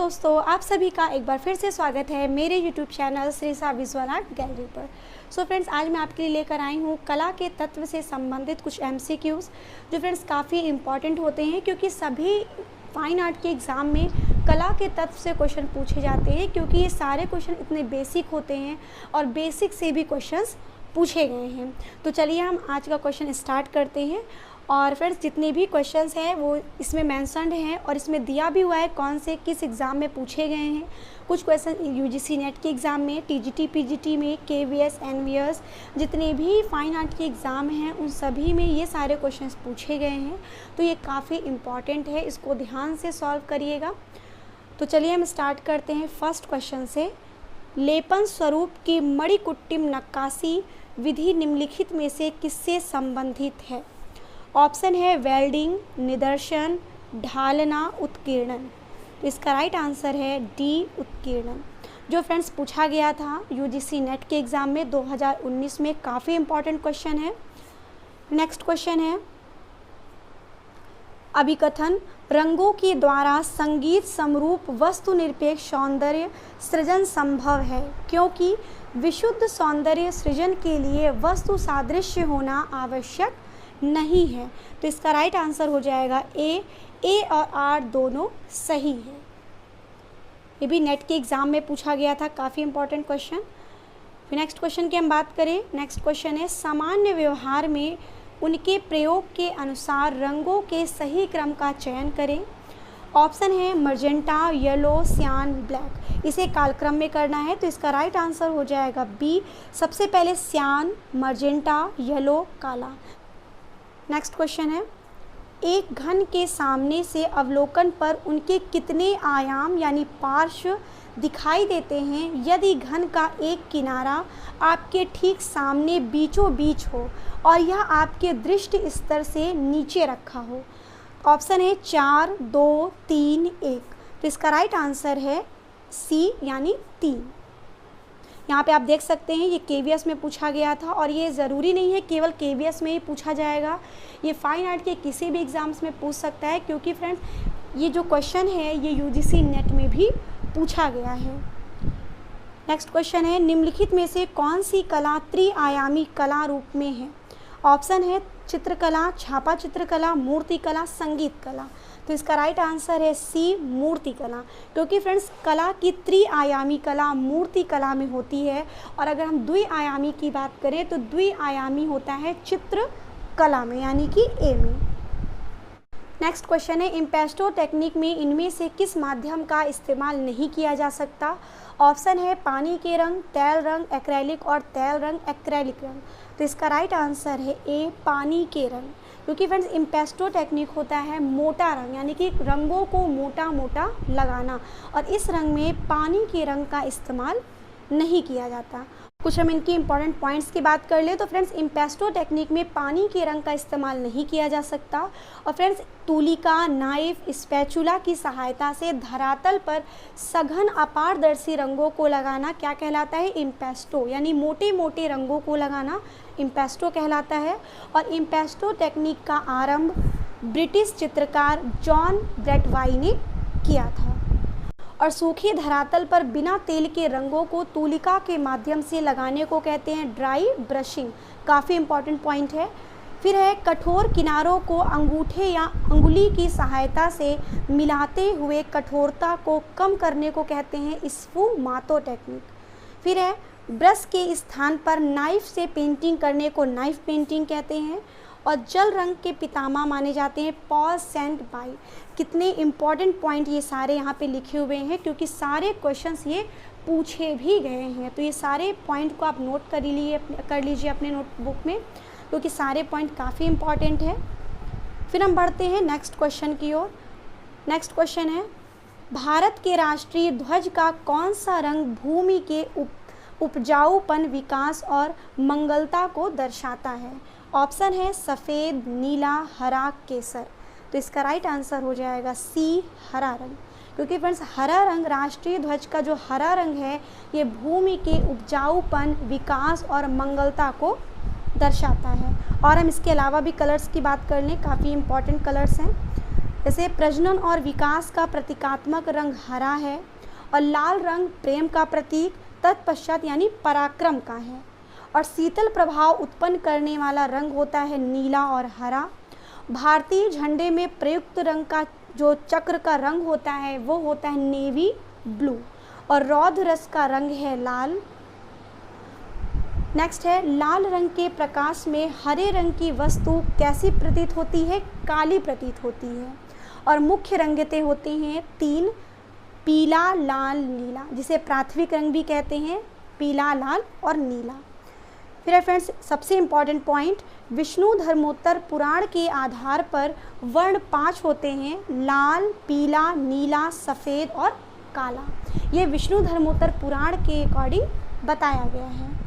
दोस्तों, आप सभी का एक बार फिर से स्वागत है मेरे YouTube channel Shrisa visual art gallery पर। सो फ्रेंड्स, आज मैं आपके लिए लेकर आई हूँ कला के तत्व से संबंधित कुछ MCQs जो फ्रेंड्स काफ़ी इम्पॉर्टेंट होते हैं, क्योंकि सभी फाइन आर्ट के एग्ज़ाम में कला के तत्व से क्वेश्चन पूछे जाते हैं, क्योंकि ये सारे क्वेश्चन इतने बेसिक होते हैं और बेसिक से भी क्वेश्चंस पूछे गए हैं। तो चलिए हम आज का क्वेश्चन स्टार्ट करते हैं। और फ्रेंड्स, जितने भी क्वेश्चंस हैं वो इसमें मेंशन्ड हैं और इसमें दिया भी हुआ है कौन से किस एग्ज़ाम में पूछे गए हैं। कुछ क्वेश्चन UGC नेट के एग्ज़ाम में, TGT PGT में, KVS NVS, जितने भी फाइन आर्ट के एग्ज़ाम हैं उन सभी में ये सारे क्वेश्चंस पूछे गए हैं। तो ये काफ़ी इम्पॉर्टेंट है, इसको ध्यान से सॉल्व करिएगा। तो चलिए हम स्टार्ट करते हैं फर्स्ट क्वेश्चन से। लेपन स्वरूप की मणिकुट्टिम नक्काशी विधि निम्नलिखित में से किससे संबंधित है? ऑप्शन है वेल्डिंग, निदर्शन, ढालना, उत्कीर्णन। तो इसका राइट आंसर है डी, उत्कीर्णन, जो फ्रेंड्स पूछा गया था UGC नेट के एग्ज़ाम में 2019 में। काफ़ी इम्पॉर्टेंट क्वेश्चन है। नेक्स्ट क्वेश्चन है अभिकथन रंगों के द्वारा संगीत समरूप वस्तु निरपेक्ष सौंदर्य सृजन संभव है, क्योंकि विशुद्ध सौंदर्य सृजन के लिए वस्तु सादृश्य होना आवश्यक नहीं है। तो इसका राइट आंसर हो जाएगा ए और आर दोनों सही है। ये भी नेट के एग्ज़ाम में पूछा गया था, काफ़ी इंपॉर्टेंट क्वेश्चन। फिर नेक्स्ट क्वेश्चन की हम बात करें। नेक्स्ट क्वेश्चन है सामान्य व्यवहार में उनके प्रयोग के अनुसार रंगों के सही क्रम का चयन करें। ऑप्शन है मर्जेंटा, येलो, सियान, ब्लैक। इसे कालक्रम में करना है, तो इसका राइट आंसर हो जाएगा बी, सबसे पहले सियान, मर्जेंटा, येलो, काला। नेक्स्ट क्वेश्चन है एक घन के सामने से अवलोकन पर उनके कितने आयाम यानी पार्श्व दिखाई देते हैं यदि घन का एक किनारा आपके ठीक सामने बीचों बीच हो और यह आपके दृष्टि स्तर से नीचे रखा हो? ऑप्शन है 4, 2, 3, 1। तो इसका राइट आंसर है सी यानी 3। यहाँ पे आप देख सकते हैं ये KVS में पूछा गया था, और ये ज़रूरी नहीं है केवल KVS में ही पूछा जाएगा, ये फाइन आर्ट के किसी भी एग्ज़ाम्स में पूछ सकता है, क्योंकि फ्रेंड्स ये जो क्वेश्चन है ये UGC नेट में भी पूछा गया है। नेक्स्ट क्वेश्चन है निम्नलिखित में से कौन सी कला त्रिआयामी कला रूप में है? ऑप्शन है चित्रकला, छापा चित्रकला, मूर्ति कला, संगीत कला। तो इसका राइट आंसर है सी, मूर्ति कला, क्योंकि फ्रेंड्स कला की त्रिआयामी कला मूर्ति कला में होती है, और अगर हम द्विआयामी की बात करें तो द्विआयामी होता है चित्र कला में, यानी कि ए में। नेक्स्ट क्वेश्चन है इम्पेस्टो टेक्निक में इनमें से किस माध्यम का इस्तेमाल नहीं किया जा सकता? ऑप्शन है पानी के रंग, तेल रंग, एक्रेलिक और तेल रंग, एक्रेलिक रंग। तो इसका राइट आंसर है ए, पानी के रंग, क्योंकि फ्रेंड्स इम्पेस्टो टेक्निक होता है मोटा रंग, यानी कि रंगों को मोटा मोटा लगाना, और इस रंग में पानी के रंग का इस्तेमाल नहीं किया जाता। कुछ हम इनकी इंपॉर्टेंट पॉइंट्स की बात कर ले तो फ्रेंड्स इम्पेस्टो टेक्निक में पानी के रंग का इस्तेमाल नहीं किया जा सकता, और फ्रेंड्स तुलिका, नाइफ, स्पैचुला की सहायता से धरातल पर सघन अपारदर्शी रंगों को लगाना क्या कहलाता है? इम्पेस्टो, यानी मोटे मोटे रंगों को लगाना इम्पेस्टो कहलाता है। और इम्पेस्टो टेक्निक का आरंभ ब्रिटिश चित्रकार जॉन ब्रैटवाई ने किया था। और सूखी धरातल पर बिना तेल के रंगों को तुलिका के माध्यम से लगाने को कहते हैं ड्राई ब्रशिंग। काफ़ी इंपॉर्टेंट पॉइंट है। फिर है कठोर किनारों को अंगूठे या अंगुली की सहायता से मिलाते हुए कठोरता को कम करने को कहते हैं स्फुमातो टेक्निक। फिर है ब्रश के स्थान पर नाइफ से पेंटिंग करने को नाइफ पेंटिंग कहते हैं। और जल रंग के पितामह माने जाते हैं पॉल सेंट बाई। कितने इम्पॉर्टेंट पॉइंट ये सारे यहाँ पे लिखे हुए हैं, क्योंकि सारे क्वेश्चंस ये पूछे भी गए हैं। तो ये सारे पॉइंट को आप नोट कर लीजिए अपने नोटबुक में, क्योंकि सारे पॉइंट काफ़ी इम्पॉर्टेंट है। फिर हम बढ़ते हैं नेक्स्ट क्वेश्चन की ओर। नेक्स्ट क्वेश्चन है भारत के राष्ट्रीय ध्वज का कौन सा रंग भूमि के उपजाऊपन, विकास और मंगलता को दर्शाता है? ऑप्शन है सफ़ेद, नीला, हरा, केसर। तो इसका राइट आंसर हो जाएगा सी, हरा रंग, क्योंकि फ्रेंड्स हरा रंग राष्ट्रीय ध्वज का जो हरा रंग है ये भूमि के उपजाऊपन, विकास और मंगलता को दर्शाता है। और हम इसके अलावा भी कलर्स की बात कर लें, काफ़ी इंपॉर्टेंट कलर्स हैं। जैसे प्रजनन और विकास का प्रतीकात्मक रंग हरा है और लाल रंग प्रेम का प्रतीक तत्पश्चात यानी पराक्रम का है। और शीतल प्रभाव उत्पन्न करने वाला रंग होता है नीला और हरा। भारतीय झंडे में प्रयुक्त रंग का जो चक्र का रंग होता है वो होता है नेवी ब्लू और रौद्र रस का रंग है लाल। नेक्स्ट है लाल रंग के प्रकाश में हरे रंग की वस्तु कैसी प्रतीत होती है? काली प्रतीत होती है। और मुख्य रंगतें होती हैं 3, पीला, लाल, नीला, जिसे प्राथमिक रंग भी कहते हैं, पीला, लाल और नीला। फिर है फ्रेंड्स सबसे इम्पॉर्टेंट पॉइंट, विष्णु धर्मोत्तर पुराण के आधार पर वर्ण 5 होते हैं, लाल, पीला, नीला, सफ़ेद और काला। ये विष्णु धर्मोत्तर पुराण के अकॉर्डिंग बताया गया है।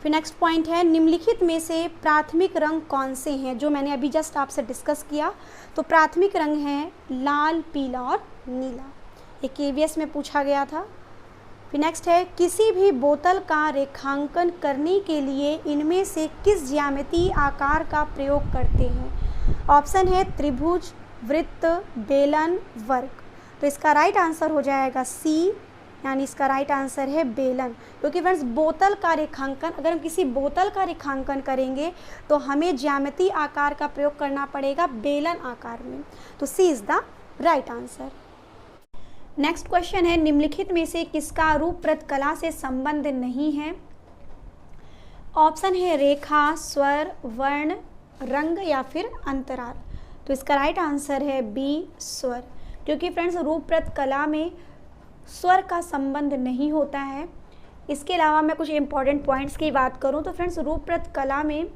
फिर नेक्स्ट पॉइंट है निम्नलिखित में से प्राथमिक रंग कौन से हैं? जो मैंने अभी जस्ट आपसे डिस्कस किया, तो प्राथमिक रंग हैं लाल, पीला और नीला। ये KVS में पूछा गया था। फिर नेक्स्ट है किसी भी बोतल का रेखांकन करने के लिए इनमें से किस ज्यामितीय आकार का प्रयोग करते हैं? ऑप्शन है त्रिभुज, वृत्त, बेलन, वर्ग। तो इसका राइट आंसर हो जाएगा सी, यानी इसका राइट आंसर है बेलन। क्योंकि फ्रेंड्स बोतल का रेखांकन, अगर हम किसी बोतल का रेखांकन करेंगे तो हमें ज्यामितीय आकार का प्रयोग करना पड़ेगा बेलन आकार में। तो C is the right answer. Next question है निम्नलिखित में से किसका रूप कला से संबंध नहीं है? ऑप्शन है रेखा, स्वर, वर्ण, रंग या फिर अंतराल। तो इसका राइट आंसर है बी, स्वर। क्योंकि फ्रेंड्स रूपरत कला में स्वर का संबंध नहीं होता है। इसके अलावा मैं कुछ इंपॉर्टेंट पॉइंट्स की बात करूं तो फ्रेंड्स रूपरत कला में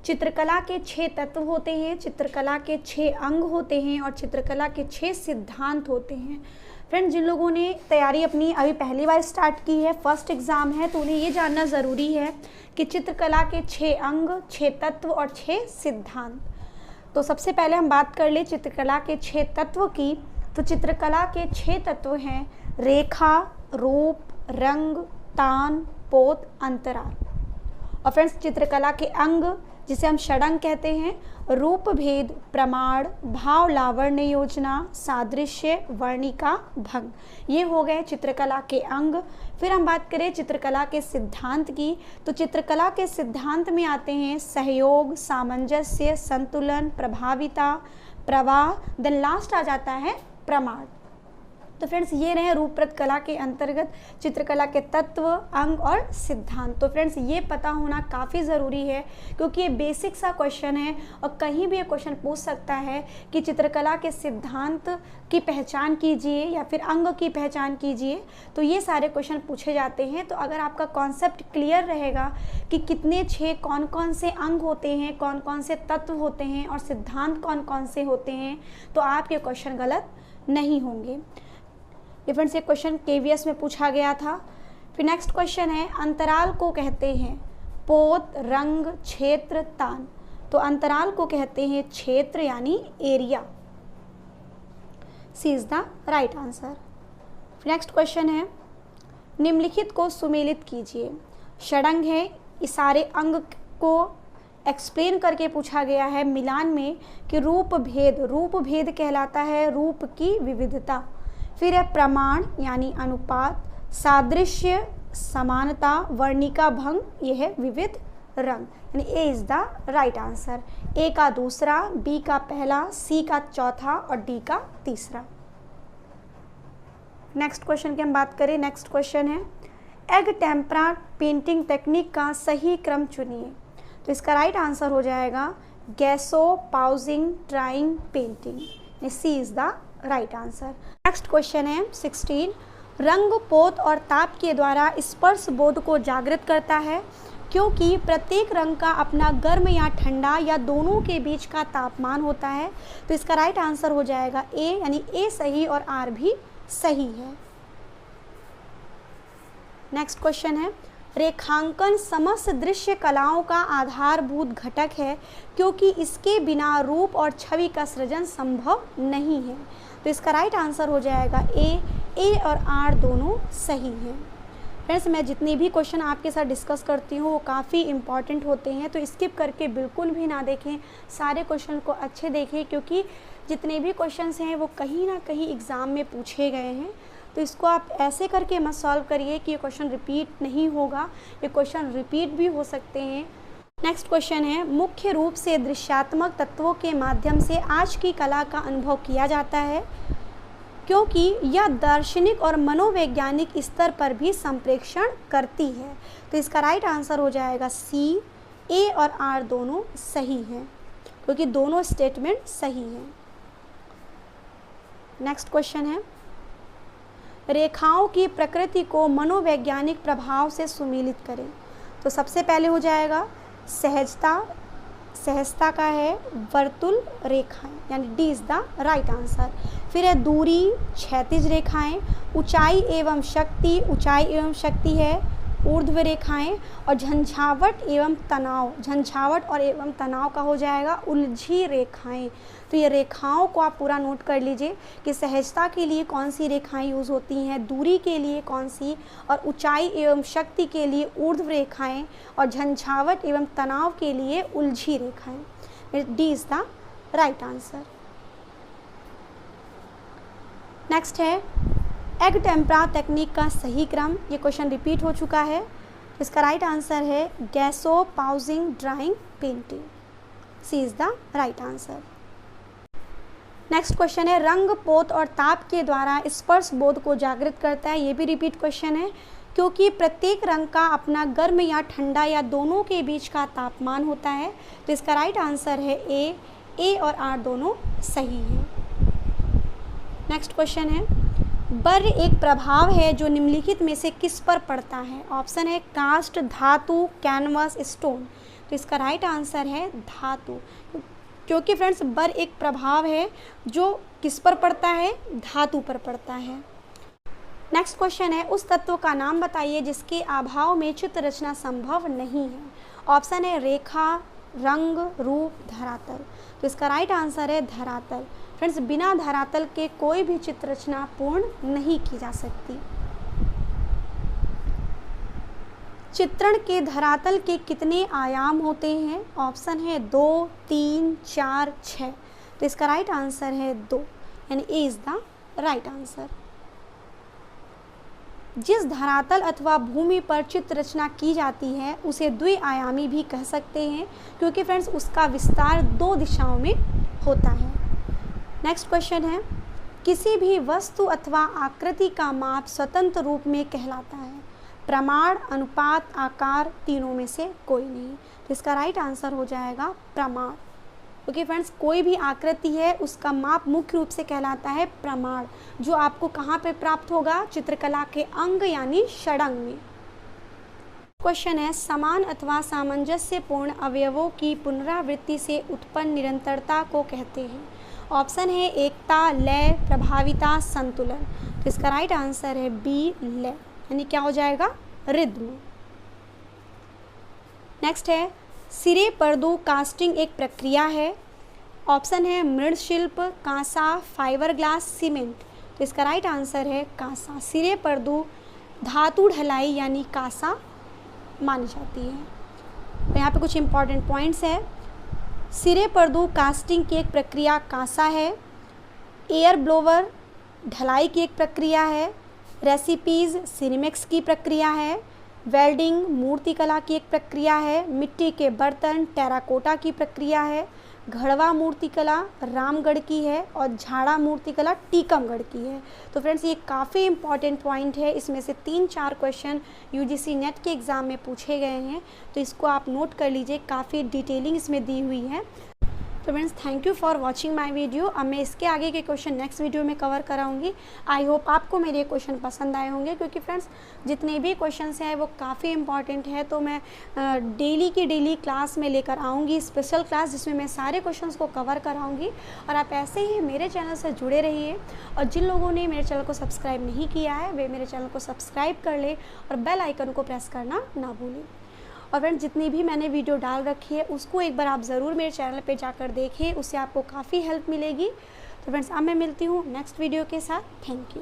चित्रकला के 6 तत्व होते हैं, चित्रकला के 6 अंग होते हैं और चित्रकला के 6 सिद्धांत होते हैं। फ्रेंड्स जिन लोगों ने तैयारी अपनी अभी पहली बार स्टार्ट की है, फर्स्ट एग्ज़ाम है, तो उन्हें ये जानना ज़रूरी है कि चित्रकला के 6 अंग, 6 तत्व और 6 सिद्धांत। तो सबसे पहले हम बात कर ले चित्रकला के 6 तत्व की। तो चित्रकला के 6 तत्व हैं रेखा, रूप, रंग, तान, पोत, अंतराल। और फ्रेंड्स चित्रकला के अंग जिसे हम षडंग कहते हैं, रूप भेद, प्रमाण, भाव लावण्य योजना, सादृश्य, वर्णिका, भंग, ये हो गए चित्रकला के अंग। फिर हम बात करें चित्रकला के सिद्धांत की, तो चित्रकला के सिद्धांत में आते हैं सहयोग, सामंजस्य, संतुलन, प्रभाविता, प्रवाह, देन लास्ट आ जाता है प्रमाण। तो फ्रेंड्स ये रहे रूपरत कला के अंतर्गत चित्रकला के तत्व, अंग और सिद्धांत। तो फ्रेंड्स ये पता होना काफ़ी ज़रूरी है क्योंकि ये बेसिक सा क्वेश्चन है और कहीं भी ये क्वेश्चन पूछ सकता है कि चित्रकला के सिद्धांत की पहचान कीजिए या फिर अंग की पहचान कीजिए। तो ये सारे क्वेश्चन पूछे जाते हैं। तो अगर आपका कॉन्सेप्ट क्लियर रहेगा कि कितने 6 कौन कौन से अंग होते हैं, कौन कौन से तत्व होते हैं और सिद्धांत कौन कौन से होते हैं, तो आपके क्वेश्चन गलत नहीं होंगे। फ्रेंड्स ये क्वेश्चन KVS में पूछा गया था। फिर नेक्स्ट क्वेश्चन है अंतराल को कहते हैं पोत, रंग, क्षेत्र, तान। तो अंतराल को कहते हैं क्षेत्र यानी एरिया। C is the right answer. Next question है निम्नलिखित को सुमेलित कीजिए। षडंग है, इस सारे अंग को एक्सप्लेन करके पूछा गया है मिलान में कि रूप भेद, रूप भेद कहलाता है रूप की विविधता। फिर है प्रमाण यानी अनुपात, सादृश्य समानता, वर्णिका भंग, ये है विविध रंग। यानी ए इज द राइट आंसर। ए का दूसरा, बी का पहला, सी का चौथा और डी का तीसरा। नेक्स्ट क्वेश्चन की हम बात करें। नेक्स्ट क्वेश्चन है एग टेम्परा पेंटिंग टेक्निक का सही क्रम चुनिए। तो इसका राइट आंसर हो जाएगा gesso, pouncing, drawing, painting. C is the right answer. Next question है 16 रंग, पोत और ताप के द्वारा स्पर्श बोध को जागृत करता है क्योंकि प्रत्येक रंग का अपना गर्म या ठंडा या दोनों के बीच का तापमान होता है। तो इसका राइट आंसर हो जाएगा ए, यानी ए सही और आर भी सही है। नेक्स्ट क्वेश्चन है रेखांकन समस्त दृश्य कलाओं का आधारभूत घटक है क्योंकि इसके बिना रूप और छवि का सृजन संभव नहीं है। तो इसका राइट आंसर हो जाएगा ए और आर दोनों सही हैं। फ्रेंड्स, मैं जितने भी क्वेश्चन आपके साथ डिस्कस करती हूँ वो काफ़ी इंपॉर्टेंट होते हैं, तो स्किप करके बिल्कुल भी ना देखें, सारे क्वेश्चन को अच्छे देखें, क्योंकि जितने भी क्वेश्चंस हैं वो कहीं ना कहीं एग्ज़ाम में पूछे गए हैं। तो इसको आप ऐसे करके मत सॉल्व करिए कि ये क्वेश्चन रिपीट नहीं होगा, ये क्वेश्चन रिपीट भी हो सकते हैं। नेक्स्ट क्वेश्चन है, मुख्य रूप से दृश्यात्मक तत्वों के माध्यम से आज की कला का अनुभव किया जाता है, क्योंकि यह दार्शनिक और मनोवैज्ञानिक स्तर पर भी संप्रेषण करती है। तो इसका राइट आंसर हो जाएगा सी। ए और आर दोनों सही हैं, क्योंकि दोनों स्टेटमेंट सही हैं। नेक्स्ट क्वेश्चन है, रेखाओं की प्रकृति को मनोवैज्ञानिक प्रभाव से सुमेलित करें। तो सबसे पहले हो जाएगा सहजता का है वर्तुल रेखाएं, यानी D is the right answer. फिर है दूरी क्षैतिज रेखाएं, ऊंचाई एवं शक्ति है ऊर्ध्व रेखाएं, और झंझावट और एवं तनाव का हो जाएगा उलझी रेखाएं। तो ये रेखाओं को आप पूरा नोट कर लीजिए कि सहजता के लिए कौन सी रेखाएं यूज़ होती हैं, दूरी के लिए कौन सी, और ऊंचाई एवं शक्ति के लिए ऊर्ध्व रेखाएं, और झंझावट एवं तनाव के लिए उलझी रेखाएं। D is the right answer. Next है एग टेम्परा तकनीक का सही क्रम। ये क्वेश्चन रिपीट हो चुका है। इसका राइट आंसर है gesso pouncing drawing painting. C is the right answer. Next question है, रंग पोत और ताप के द्वारा स्पर्श बोध को जागृत करता है। ये भी रिपीट क्वेश्चन है, क्योंकि प्रत्येक रंग का अपना गर्म या ठंडा या दोनों के बीच का तापमान होता है। तो इसका राइट आंसर है ए और आर दोनों सही है। नेक्स्ट क्वेश्चन है, बर एक प्रभाव है जो निम्नलिखित में से किस पर पड़ता है। ऑप्शन है कास्ट, धातु, कैनवस, स्टोन। तो इसका राइट आंसर है धातु, क्योंकि फ्रेंड्स बर एक प्रभाव है जो किस पर पड़ता है, धातु पर पड़ता है। नेक्स्ट क्वेश्चन है, उस तत्व का नाम बताइए जिसके अभाव में चित्र रचना संभव नहीं है। ऑप्शन है रेखा, रंग, रूप, धरातल। तो इसका राइट आंसर है धरातल। फ्रेंड्स, बिना धरातल के कोई भी चित्र रचना पूर्ण नहीं की जा सकती। चित्रण के धरातल के कितने आयाम होते हैं। ऑप्शन है 2, 3, 4, 6। तो इसका राइट आंसर है 2, यानी ए इज द राइट आंसर। जिस धरातल अथवा भूमि पर चित्र रचना की जाती है उसे द्विआयामी भी कह सकते हैं, क्योंकि फ्रेंड्स उसका विस्तार 2 दिशाओं में होता है। नेक्स्ट क्वेश्चन है, किसी भी वस्तु अथवा आकृति का माप स्वतंत्र रूप में कहलाता है। प्रमाण, अनुपात, आकार, तीनों में से कोई नहीं। तो इसका राइट आंसर हो जाएगा प्रमाण, क्योंकि फ्रेंड्स कोई भी आकृति है उसका माप मुख्य रूप से कहलाता है प्रमाण, जो आपको कहाँ पे प्राप्त होगा, चित्रकला के अंग यानी षडंग में। क्वेश्चन है, समान अथवा सामंजस्यपूर्ण अवयवों की पुनरावृत्ति से उत्पन्न निरंतरता को कहते हैं। ऑप्शन है एकता, लय, प्रभाविता, संतुलन। तो इसका राइट आंसर है बी, लय, यानी क्या हो जाएगा, रिद्म। नेक्स्ट है, सिरे पर्दू कास्टिंग एक प्रक्रिया है। ऑप्शन है मृदशिल्प, कांसा, फाइबर ग्लास, सीमेंट। तो इसका राइट आंसर है कांसा। सिरे पर्दू धातु ढलाई यानी कांसा मानी जाती है। तो यहाँ पे कुछ इंपॉर्टेंट पॉइंट्स है। सिरे पर्दू कास्टिंग की एक प्रक्रिया कांसा है। एयर ब्लोवर ढलाई की एक प्रक्रिया है। रेसिपीज़ सिरेमिक्स की प्रक्रिया है। वेल्डिंग मूर्तिकला की एक प्रक्रिया है। मिट्टी के बर्तन टेराकोटा की प्रक्रिया है। घड़वा मूर्तिकला रामगढ़ की है और झाड़ा मूर्तिकला टीकमगढ़ की है। तो फ्रेंड्स ये काफ़ी इंपॉर्टेंट पॉइंट है, इसमें से 3-4 क्वेश्चन यूजीसी नेट के एग्ज़ाम में पूछे गए हैं, तो इसको आप नोट कर लीजिए, काफ़ी डिटेलिंग इसमें दी हुई है। तो friends thank you for watching my video. अब मैं इसके आगे के क्वेश्चन नेक्स्ट वीडियो में कवर कराऊंगी। आई होप आपको मेरे क्वेश्चन पसंद आए होंगे, क्योंकि फ्रेंड्स जितने भी क्वेश्चंस हैं वो काफ़ी इंपॉर्टेंट है। तो मैं डेली की डेली क्लास में लेकर आऊँगी, स्पेशल क्लास, जिसमें मैं सारे क्वेश्चंस को कवर कराऊँगी। और आप ऐसे ही मेरे चैनल से जुड़े रहिए, और जिन लोगों ने मेरे चैनल को सब्सक्राइब नहीं किया है वे मेरे चैनल को सब्सक्राइब कर ले और बेल आइकन को प्रेस करना ना भूलें। और फ्रेंड्स जितनी भी मैंने वीडियो डाल रखी है उसको एक बार आप ज़रूर मेरे चैनल पे जाकर देखें, उससे आपको काफ़ी हेल्प मिलेगी। तो फ्रेंड्स अब मैं मिलती हूँ नेक्स्ट वीडियो के साथ। Thank you.